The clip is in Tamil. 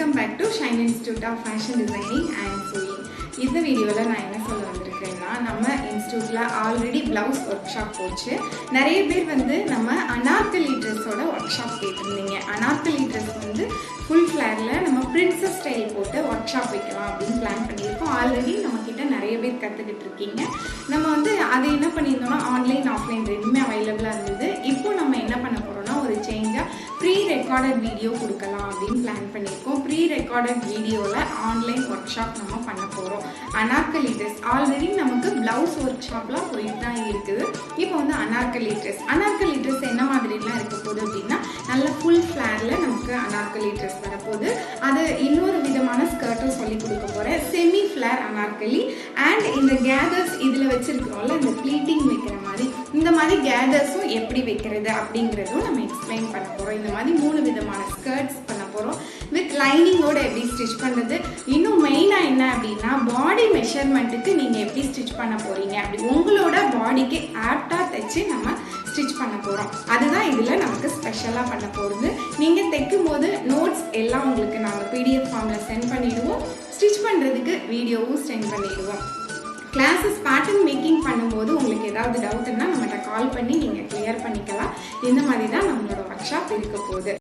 Welcome back to Shine Institute of Fashion Designing and Sewing. இந்த வீடியோவில் நான் என்ன சொல்ல வந்திருக்கேன்னா, நம்ம இன்ஸ்டியூட்டில் ஆல்ரெடி ப்ளவுஸ் ஒர்க் ஷாப் போச்சு. நிறைய பேர் வந்து நம்ம அனார்கலி ட்ரெஸ்ஸோட ஒர்க் ஷாப் கேட்டிருந்தீங்க. அனார்கலி ட்ரெஸ் வந்து ஃபுல் ஃப்ளேரில் நம்ம பிரின்சஸ் ஸ்டைல் போட்டு ஒர்க் ஷாப் வைக்கலாம் அப்படின்னு பிளான் பண்ணியிருக்கோம். ஆல்ரெடி நம்மக்கிட்ட நிறைய பேர் கற்றுக்கிட்டு இருக்கீங்க. நம்ம வந்து அதை என்ன பண்ணியிருந்தோம்னா, ஆன்லைன் ஆஃப்லைன் ரெண்டுமே அவைலபிளாக இருந்தது. இப்போ நம்ம என்ன பண்ண போகிறோம்னா, ஒரு சேஞ்சாக ப்ரீ ரெக்கார்டட் வீடியோ கொடுக்கலாம் அப்படின்னு பிளான் பண்ணியிருக்கோம். ப்ரீ ரெக்கார்டட் வீடியோவில் ஆன்லைன் ஒர்க் ஷாப் நம்ம பண்ண போகிறோம். அனார்கலி ட்ரெஸ் ஆல்ரெடி நமக்கு ப்ளவுஸ் ஒர்க் ஷாப்லாம் போயிட்டு தான் இருக்குது. இப்போ வந்து அனார்கலி ட்ரெஸ் என்ன மாதிரிலாம் இருக்க போகுது அப்படின்னா, நல்ல ஃபுல் ஃப்ளேரில் நமக்கு அனார்கலி ட்ரெஸ் வரப்போகுது. அது இன்னொரு விதமான ஸ்கர்ட்டும் சொல்லி கொடுக்க போகிறேன். செமி ஃப்ளேர் அனார்கலி அண்ட் இந்த கேதர்ஸ் இதில் வச்சுருக்கிறோம்ல, இந்த ப்ளீட்டிங் வைக்கிற மாதிரி, இந்த மாதிரி கேதர்ஸும் எப்படி வைக்கிறது அப்படிங்கிறதும் நம்ம எக்ஸ்பிளைன் பண்ண போகிறோம். இந்த மாதிரி 3 விதமான ஸ்கர்ட்ஸ் பண்ண போகிறோம். வித் லைனிங்கோட எப்படி ஸ்டிச் பண்ணுறது, இன்னும் மெயினாக என்ன அப்படின்னா, பாடி மெஷர்மெண்ட்டுக்கு நீங்கள் எப்படி ஸ்டிச் பண்ண போகிறீங்க, அப்படி உங்களோட பாடிக்கு ஆப்டாக தைச்சு நம்ம ஸ்டிச் பண்ண போகிறோம். அதுதான் இதில் நமக்கு ஸ்பெஷலாக பண்ண போகிறது. நீங்கள் தைக்கும் போது நோட்ஸ் எல்லாம் உங்களுக்கு நாங்கள் PDF ஃபார்மில் சென்ட் பண்ணிவிடுவோம். ஸ்டிச் பண்ணுறதுக்கு வீடியோவும் சென்ட் பண்ணிவிடுவோம். கிளாஸஸ் பேட்டர்ன் மேக்கிங் பண்ணும்போது உங்களுக்கு ஏதாவது டவுட்னா நம்மகிட்ட கால் பண்ணி நீங்கள் கிளியர் பண்ணிக்கலாம். இந்த மாதிரி தான் நம்மளோட ஒர்க் ஷாப் இருக்க போகுது.